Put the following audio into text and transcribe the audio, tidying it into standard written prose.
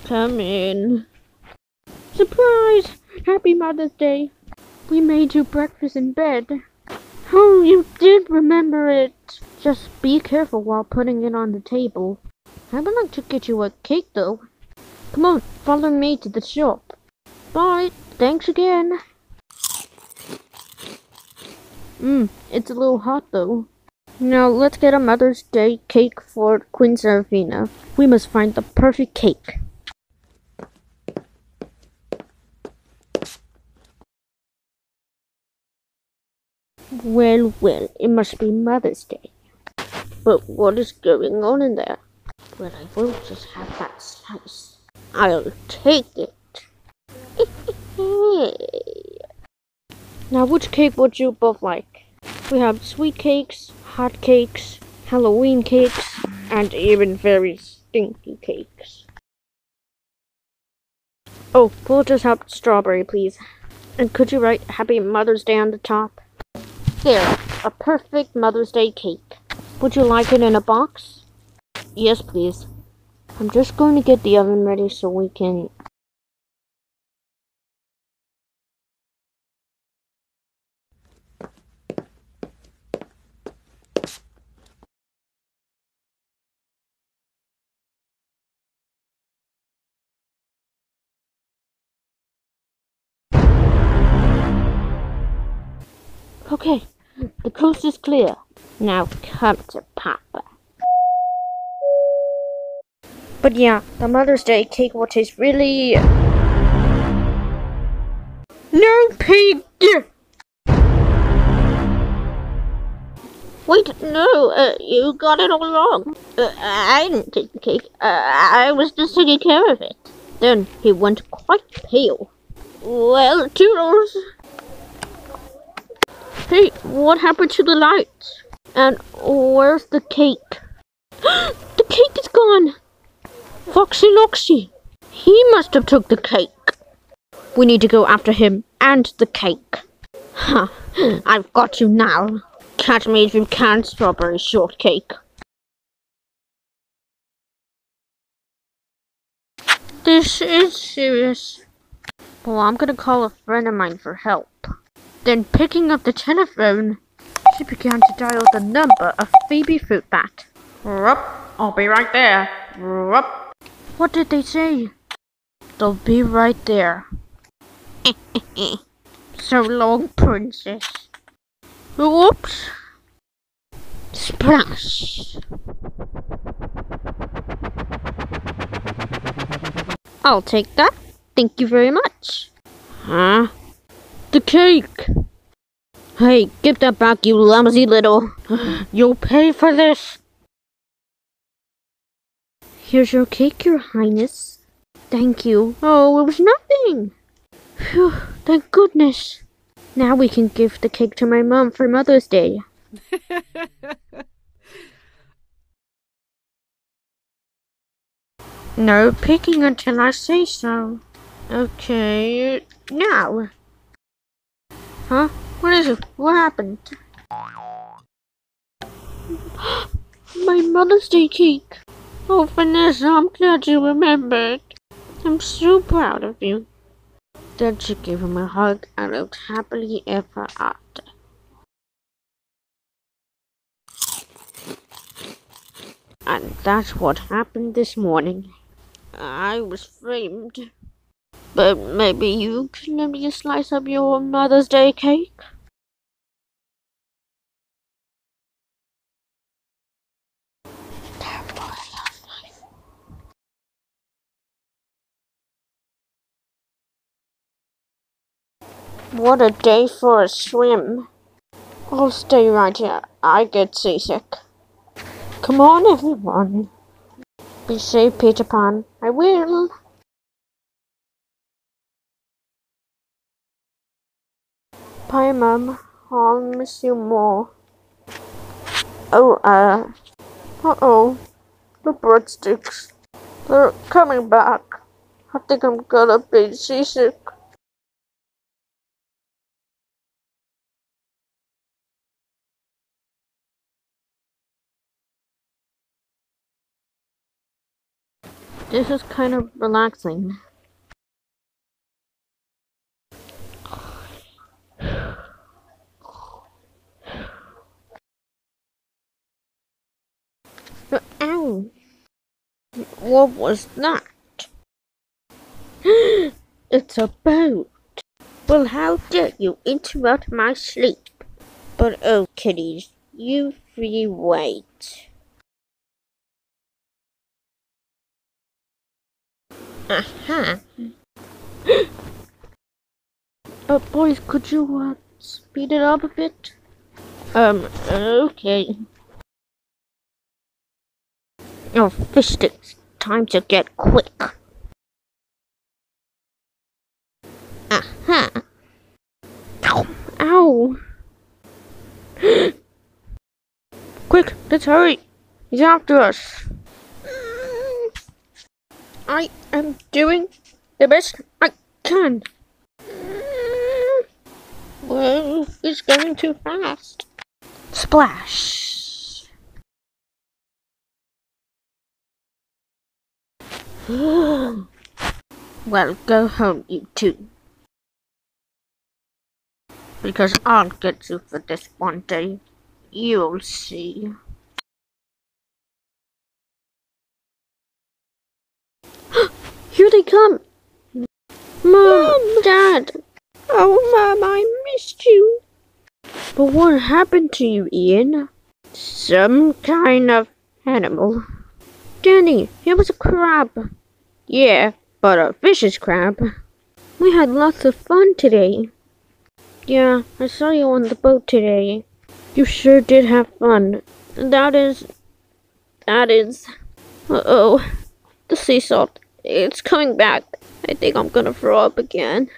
Come in. Surprise! Happy Mother's Day. We made you breakfast in bed. Oh, you did remember it. Just be careful while putting it on the table. I would like to get you a cake though. Come on, follow me to the shop. Bye. Thanks again. It's a little hot though. Now let's get a Mother's Day cake for Queen Seraphina. We must find the perfect cake. Well, it must be Mother's Day. But what is going on in there? Well, I won't just have that slice. I'll take it. Now, which cake would you both like? We have sweet cakes, hot cakes, Halloween cakes, and even very stinky cakes. Oh, we'll just have strawberry, please. And could you write Happy Mother's Day on the top? Here, a perfect Mother's Day cake. Would you like it in a box? Yes, please. I'm just going to get the oven ready so we can... Okay, the coast is clear. Now come to Papa. But yeah, the Mother's Day cake will taste really... No, pig! Wait, no, you got it all wrong. I didn't take the cake. I was just taking care of it. Then he went quite pale. Well, toodles. Hey, what happened to the lights? And where's the cake? The cake is gone! Foxy Loxy! He must have took the cake. We need to go after him and the cake. Huh, I've got you now. Catch me if you can, strawberry shortcake. This is serious. Well, I'm gonna call a friend of mine for help. Then picking up the telephone, she began to dial the number of Phoebe Fruitbat. Rup, I'll be right there. Rup. What did they say? They'll be right there. So long, princess. Whoops. Splash. I'll take that. Thank you very much. Huh? The cake! Hey, give that back, you clumsy little... You'll pay for this! Here's your cake, your highness. Thank you. Oh, it was nothing! Phew, thank goodness. Now we can give the cake to my mom for Mother's Day. No picking until I say so. Okay, now. Huh? What is it? What happened? My Mother's Day cake. Oh, Vanessa, I'm glad you remembered. I'm so proud of you. Then she gave him a hug and lived happily ever after. And that's what happened this morning. I was framed. But maybe you can let me a slice of your Mother's Day cake? What a day for a swim. I'll stay right here. I get seasick. Come on, everyone. Be safe, Peter Pan. I will. Bye, Mum. I'll miss you more. Oh, uh-oh. The breadsticks. They're coming back. I think I'm gonna be seasick. This is kind of relaxing. Ow! What was that? It's a boat. Well, how dare you interrupt my sleep? But oh, kitties, you three wait. Aha! Boys, could you, speed it up a bit? Okay. Oh, fish sticks, time to get quick. Aha! Ow! Quick, let's hurry! He's after us! I am doing the best I can. Whoa, it's going too fast. Splash! Well, go home, you two. Because I'll get you for this one day. You'll see. Here they come! Mom! Dad! Oh, Mom, I missed you. But what happened to you, Ian? Some kind of animal. Danny, it was a crab. Yeah, but a vicious crab. We had lots of fun today. Yeah, I saw you on the boat today. You sure did have fun. That is... Uh-oh. The sea salt. It's coming back. I think I'm gonna throw up again.